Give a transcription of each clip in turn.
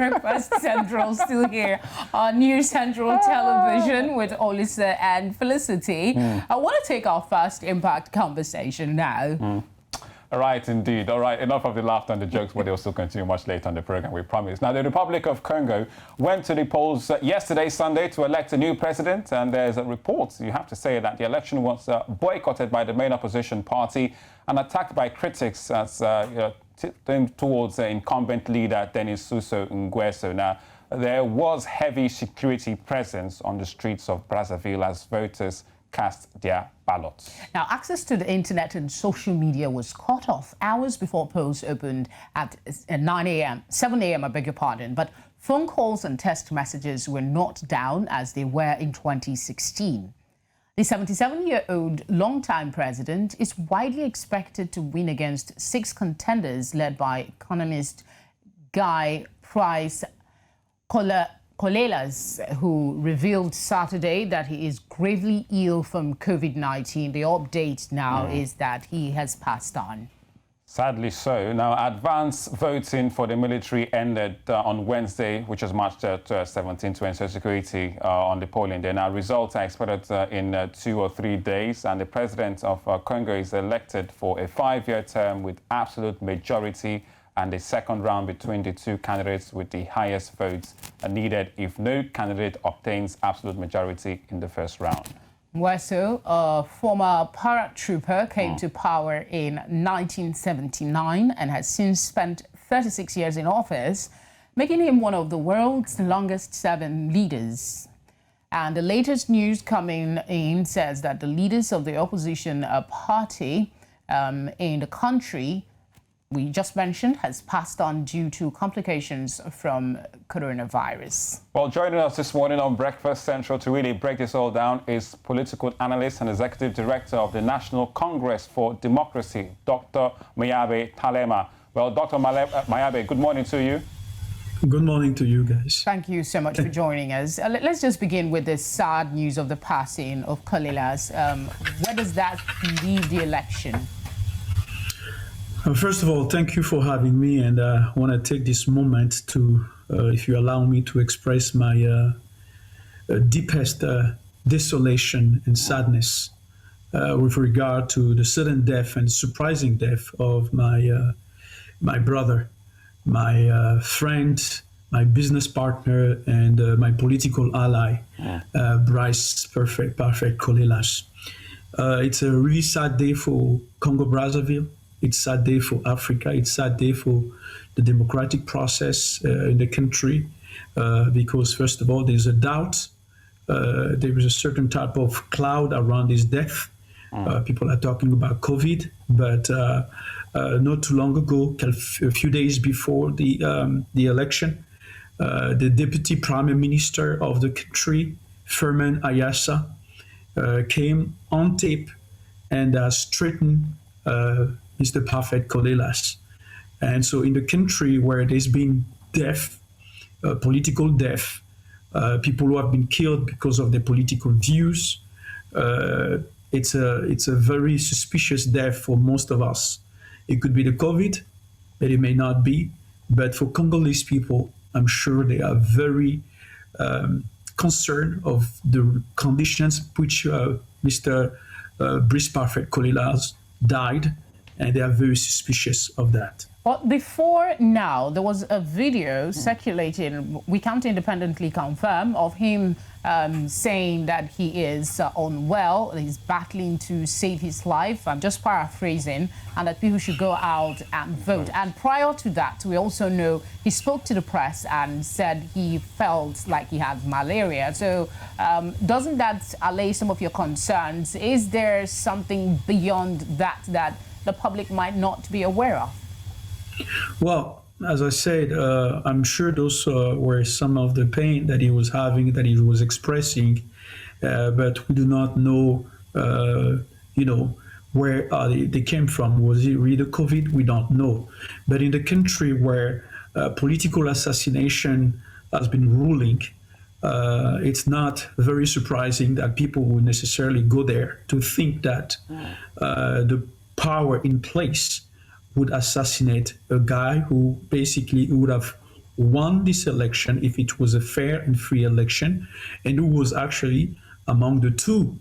Breakfast Central, still here on New Central Television with Olisa and Felicity. I want to take our first impact conversation now. All right, indeed. All right, enough of the laughter and the jokes, but they'll still continue much later on the program, we promise. Now, the Republic of Congo went to the polls yesterday, Sunday, to elect a new president, and there's reports, you have to say, that the election was boycotted by the main opposition party and attacked by critics as towards incumbent leader Denis Sassou-Nguesso. Now, there was heavy security presence on the streets of Brazzaville as voters cast their ballots. Now, access to the internet and social media was cut off hours before polls opened at 7 a.m., I beg your pardon, but phone calls and text messages were not down as they were in 2016. The 77-year-old longtime president is widely expected to win against 6 contenders led by economist Guy Price Kolelas, who revealed Saturday that he is gravely ill from COVID-19. The update now is that he has passed on. Sadly so. Now, advance voting for the military ended on Wednesday, which is March 17, to ensure security on the polling day. Now, results are expected in 2 or 3 days, and the president of Congo is elected for a 5-year term with absolute majority, and a second round between the 2 candidates with the highest votes needed if no candidate obtains absolute majority in the first round. Nguesso, a former paratrooper, came to power in 1979 and has since spent 36 years in office, making him one of the world's longest-serving leaders. And the latest news coming in says that the leaders of the opposition party in the country we just mentioned has passed on due to complications from coronavirus. Well, joining us this morning on Breakfast Central to really break this all down is political analyst and executive director of the National Congress for Democracy, Dr. Mayabe Talema. Well, Dr. Mayabe, good morning to you. Good morning to you guys. Thank you so much for joining us. Let's just begin with the sad news of the passing of Kolelas. Where does that leave the election? First of all, thank you for having me, and I want to take this moment to, if you allow me, to express my deepest desolation and sadness with regard to the sudden death and surprising death of my brother, my friend, my business partner, and my political ally, Bryce Perfect Kolelas. It's a really sad day for Congo-Brazzaville. It's a sad day for Africa. It's a sad day for the democratic process in the country because, first of all, there's a doubt. There is a certain type of cloud around his death. People are talking about COVID, but not too long ago, a few days before the election, the deputy prime minister of the country, Firmin Ayassa, came on tape and threatened Mr. Perfect Kolelas. And so in the country where there's been death, political death, people who have been killed because of their political views, it's a very suspicious death for most of us. It could be the COVID, but it may not be. But for Congolese people, I'm sure they are very concerned of the conditions which Mr. Bryce Perfect Kolelas died, and they are very suspicious of that. Well, before now, there was a video circulating, we can't independently confirm, of him saying that he is unwell, he's battling to save his life. I'm just paraphrasing, and that people should go out and vote. And prior to that, we also know he spoke to the press and said he felt like he had malaria. So doesn't that allay some of your concerns? Is there something beyond that that the public might not be aware of? Well, as I said, I'm sure those were some of the pain that he was having, that he was expressing, but we do not know, where they came from. Was it really COVID? We don't know. But in the country where political assassination has been ruling, it's not very surprising that people would necessarily go there to think that the power in place would assassinate a guy who basically would have won this election if it was a fair and free election, and who was actually among the two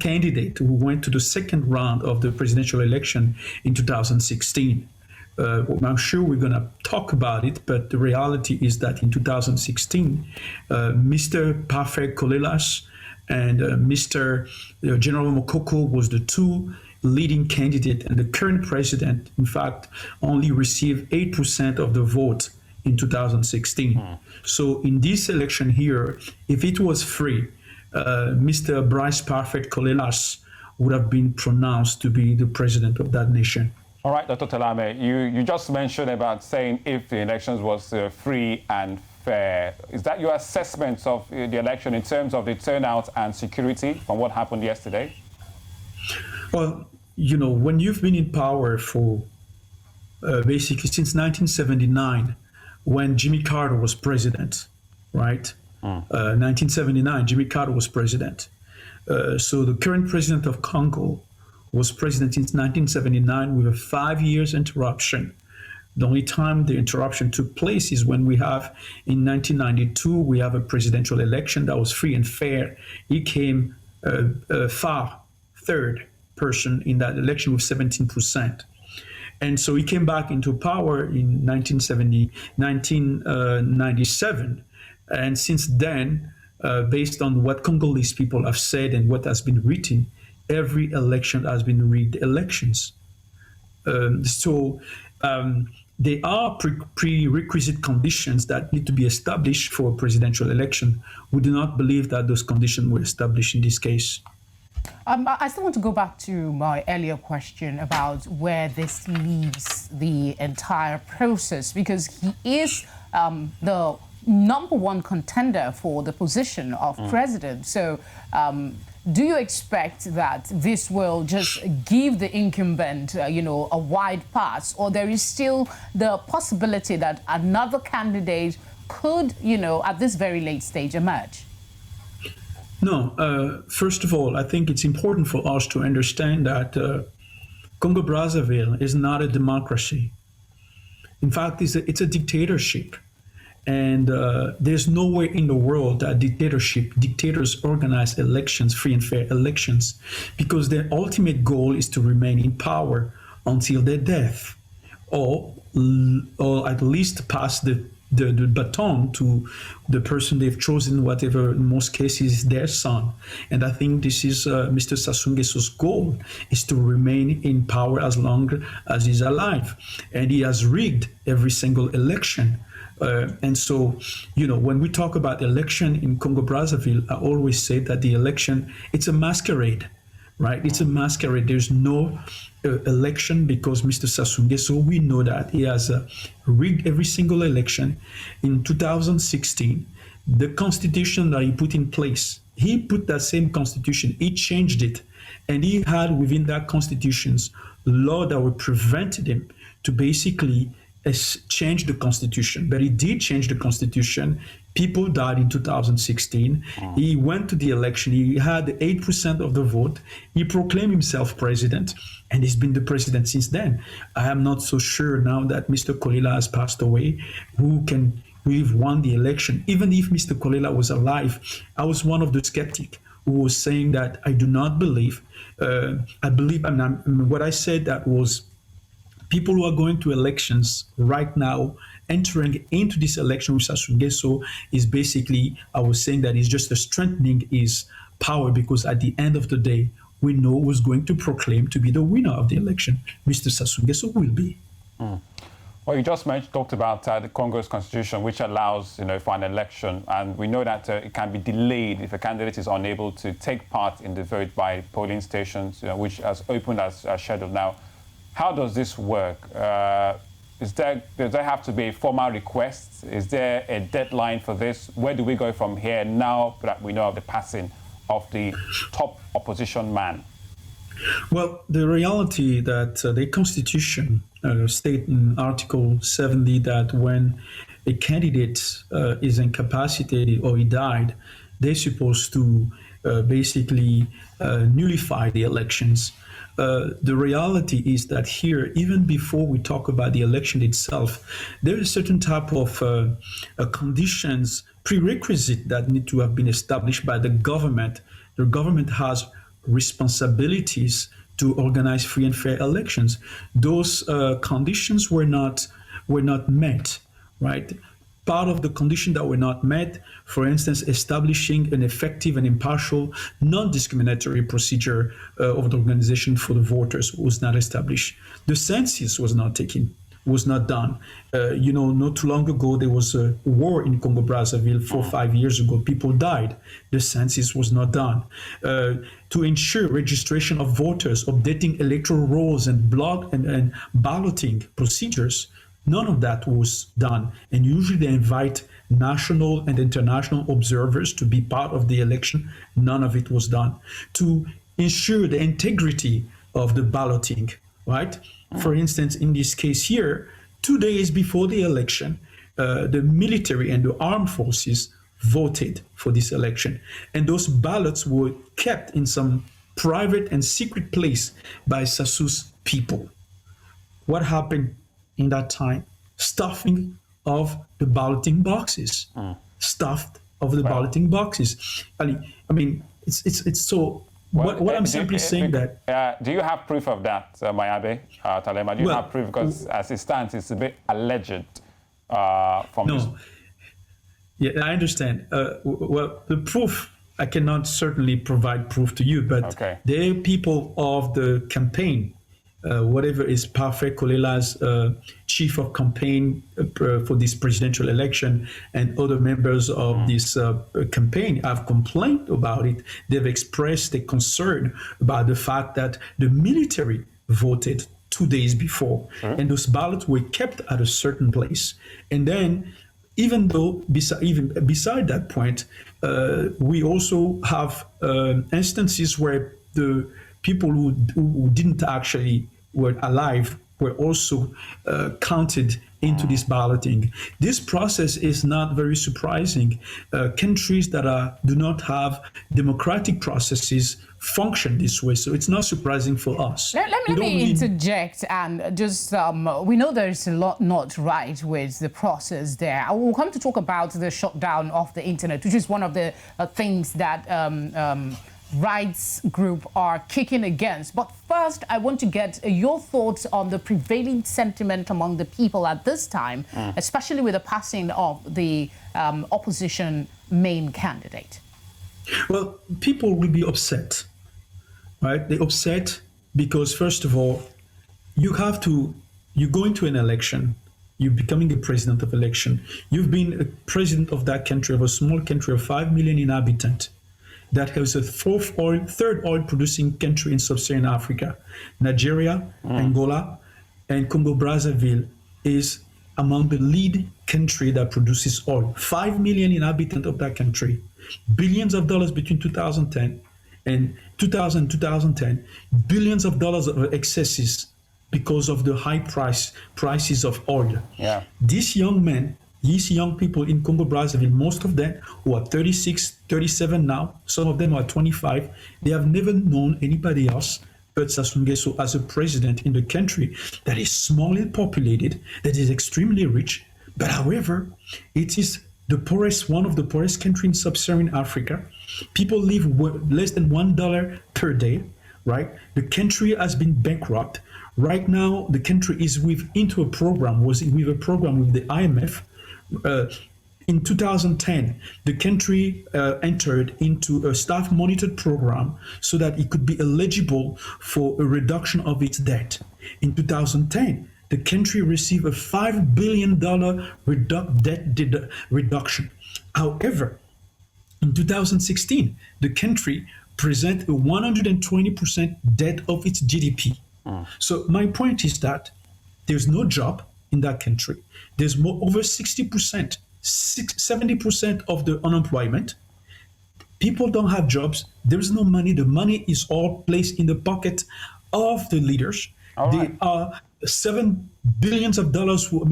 candidate who went to the second round of the presidential election in 2016. I'm sure we're going to talk about it, but the reality is that in 2016, Mr. Parfait Colelas and Mr. General Mokoko was the two leading candidate, and the current president, in fact, only received 8% of the vote in 2016. So in this election here, if it was free, Mr. Bryce Parfait Colelas would have been pronounced to be the president of that nation. All right, Dr. Talame, you just mentioned about saying if the elections was free and fair. Is that your assessment of the election in terms of the turnout and security from what happened yesterday? Well, you know, when you've been in power for basically since 1979, when Jimmy Carter was president, right? 1979, Jimmy Carter was president. So the current president of Congo was president since 1979 with a 5 years interruption. The only time the interruption took place is when we have, in 1992, we have a presidential election that was free and fair. He came far third person in that election with 17%. And so he came back into power in 1997. And since then, based on what Congolese people have said and what has been written, every election has been rigged elections. There are prerequisite conditions that need to be established for a presidential election. We do not believe that those conditions were established in this case. I still want to go back to my earlier question about where this leaves the entire process, because he is the number one contender for the position of president. So do you expect that this will just give the incumbent, a wide pass, or there is still the possibility that another candidate could, at this very late stage emerge? No. First of all, I think it's important for us to understand that Congo-Brazzaville is not a democracy. In fact, it's a dictatorship. And there's nowhere in the world that dictators organize elections, free and fair elections, because their ultimate goal is to remain in power until their death, or at least pass the baton to the person they've chosen, whatever in most cases is their son. And I think this is Mr. Sassou-Nguesso's goal, is to remain in power as long as he's alive. And he has rigged every single election. And so, when we talk about election in Congo-Brazzaville, I always say that the election, it's a masquerade, right? It's a masquerade. There's no election because Mr. Sassou-Nguesso, we know that he has rigged every single election. In 2016, the constitution that he put in place, he put that same constitution, he changed it, and he had within that constitution's law that would prevent him to basically change the constitution. But he did change the constitution. People died in 2016. He went to the election. He had 8% of the vote. He proclaimed himself president, and he's been the president since then. I am not so sure now that Mr. Kolela has passed away, we've won the election. Even if Mr. Kolela was alive, I was one of the skeptics who was saying that I do not believe. I believe, and what I said that was, people who are going to elections right now, entering into this election with Sassou-Nguesso, is basically, I was saying that it's just strengthening his power, because at the end of the day, we know who's going to proclaim to be the winner of the election. Mr. Sassou-Nguesso will be. Well, you just talked about the Congo's constitution, which allows, for an election, and we know that it can be delayed if a candidate is unable to take part in the vote by polling stations, which has opened as scheduled now. How does this work? Does there have to be a formal request? Is there a deadline for this? Where do we go from here now that we know of the passing of the top opposition man? Well, the reality that the Constitution states in Article 70 that when a candidate is incapacitated or he died, they're supposed to basically nullify the elections. the reality is that here, even before we talk about the election itself, there is a certain type of conditions, prerequisite that need to have been established by the government. The government has responsibilities to organize free and fair elections. Those conditions were not met, right? Part of the condition that were not met, for instance, establishing an effective and impartial, non-discriminatory procedure of the organization for the voters was not established. The census was not done. Not too long ago, there was a war in Congo-Brazzaville 4 or 5 years ago. People died. The census was not done. To ensure registration of voters, updating electoral rolls and balloting procedures, none of that was done. And usually they invite national and international observers to be part of the election. None of it was done. To ensure the integrity of the balloting, right? For instance, in this case here, 2 days before the election, the military and the armed forces voted for this election. And those ballots were kept in some private and secret place by Sassou's people. What happened in that time? Stuffing of the balloting boxes. Stuffed of the balloting boxes. I mean, it's so. Well, what I'm simply saying that. Do you have proof of that, Mayabe Talema? Do you have proof? Because as it stands, it's a bit alleged from this. Yeah, I understand. Well, the proof, I cannot certainly provide proof to you, but there are people of the campaign, whatever is Parfait Kolela's chief of campaign for this presidential election, and other members of this campaign have complained about it. They've expressed their concern about the fact that the military voted 2 days before, and those ballots were kept at a certain place. And then, even though beside that point, we also have instances where the people who didn't actually were alive were also counted into this balloting. This process is not very surprising. Countries that do not have democratic processes function this way, so it's not surprising for us. Let me interject and just, we know there's a lot not right with the process there. We'll come to talk about the shutdown of the internet, which is one of the things that rights group are kicking against. But first, I want to get your thoughts on the prevailing sentiment among the people at this time, especially with the passing of the opposition main candidate. Well, people will be upset, right? They're upset because, first of all, you go into an election, you're becoming a president of election. You've been a president of that country, of a small country of 5 million inhabitants, that has a third oil producing country in sub-Saharan Africa. Nigeria, Angola, and Congo-Brazzaville is among the lead country that produces oil. 5 million inhabitants of that country. Billions of dollars between 2010 and 2010. Billions of dollars of excesses because of the high prices of oil. Yeah. These young people in Congo-Brazzaville, most of them who are 36, 37 now, some of them are 25, they have never known anybody else but Sassou-Nguesso as a president in the country that is smallly populated, that is extremely rich, but however, it is the poorest, one of the poorest countries in sub-Saharan Africa. People live less than $1 per day, right? The country has been bankrupt. Right now, the country is with a program with the IMF. In 2010, the country entered into a staff monitored program so that it could be eligible for a reduction of its debt. In 2010, the country received a $5 billion debt reduction. However, in 2016, the country presented a 120% debt of its GDP. So my point is that there's no job in that country. There's over 60%, 70% of the unemployment. People don't have jobs. There's no money. The money is all placed in the pocket of the leaders. There are billions of dollars who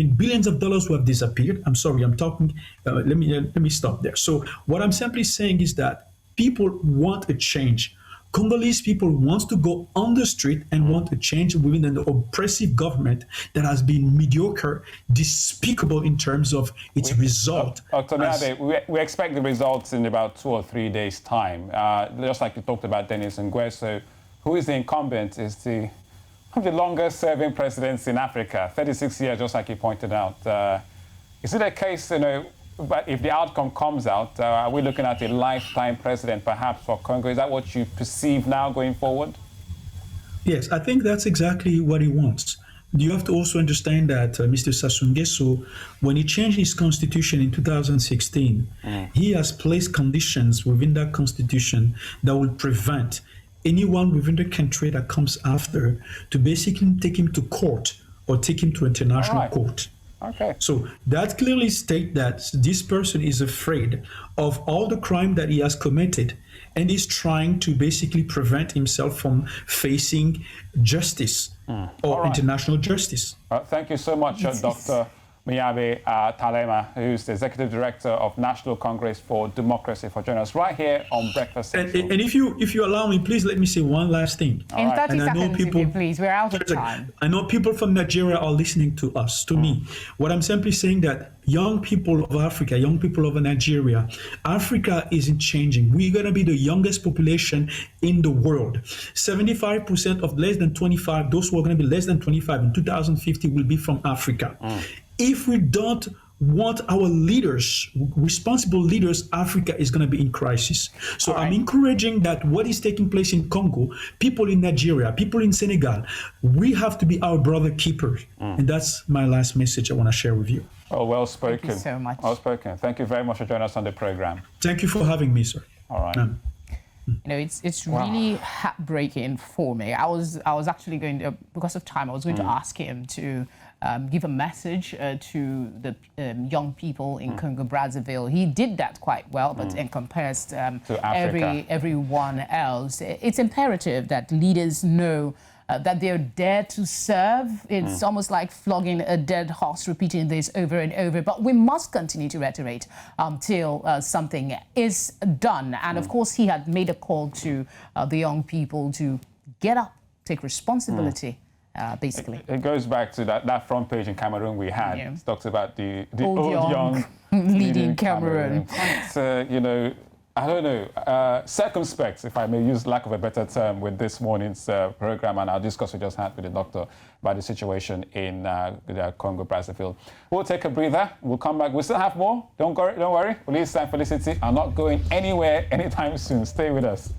have disappeared. I'm sorry, I'm talking. Let me stop there. So what I'm simply saying is that people want a change Congolese people want to go on the street and want to change within an oppressive government that has been mediocre, despicable in terms of its result. Dr. Miabe, we expect the results in about 2 or 3 days' time. Just like you talked about Denis Nguesso, who is the incumbent, is one of the longest-serving presidents in Africa, 36 years, just like you pointed out. Is it a case, but if the outcome comes out, are we looking at a lifetime president perhaps for Congo? Is that what you perceive now going forward? Yes, I think that's exactly what he wants. You have to also understand that Mr. Sassou-Nguesso, when he changed his constitution in 2016, he has placed conditions within that constitution that will prevent anyone within the country that comes after to basically take him to court or take him to international court. Okay. So that clearly states that this person is afraid of all the crime that he has committed and is trying to basically prevent himself from facing justice or international justice. Thank you so much, Dr. Miabe Talema, who's the Executive Director of National Congress for Democracy, for joining us right here on Breakfast Central. And if you allow me, please let me say one last thing. In 30 seconds, if you please. We're out of time. I know people from Nigeria are listening to us, to me. What I'm simply saying that young people of Africa, young people of Nigeria, Africa isn't changing. We're going to be the youngest population in the world. 75% of less than 25, those who are going to be less than 25 in 2050 will be from Africa. If we don't want our leaders, responsible leaders, Africa is going to be in crisis. So I'm encouraging that what is taking place in Congo, people in Nigeria, people in Senegal, we have to be our brother keepers. And that's my last message I want to share with you. Oh, well spoken. Thank you so much. Well spoken. Thank you very much for joining us on the program. Thank you for having me, sir. All right. It's really heartbreaking for me. I was actually going to, because of time, I was going to ask him to give a message to the young people in Congo-Brazzaville. He did that quite well, but encompassed to everyone else. It's imperative that leaders know that they're there to serve. It's almost like flogging a dead horse, repeating this over and over. But we must continue to reiterate until something is done. And of course, he had made a call to the young people to get up, take responsibility. Basically, it goes back to that front page in Cameroon we had. Yeah. It talks about the old young leading Cameroon. It's, I don't know, circumspect, if I may use lack of a better term, with this morning's program and our discussion we just had with the doctor about the situation in Congo-Brazzaville. We'll take a breather. We'll come back. We still have more. Don't worry. Police and Felicity are not going anywhere anytime soon. Stay with us.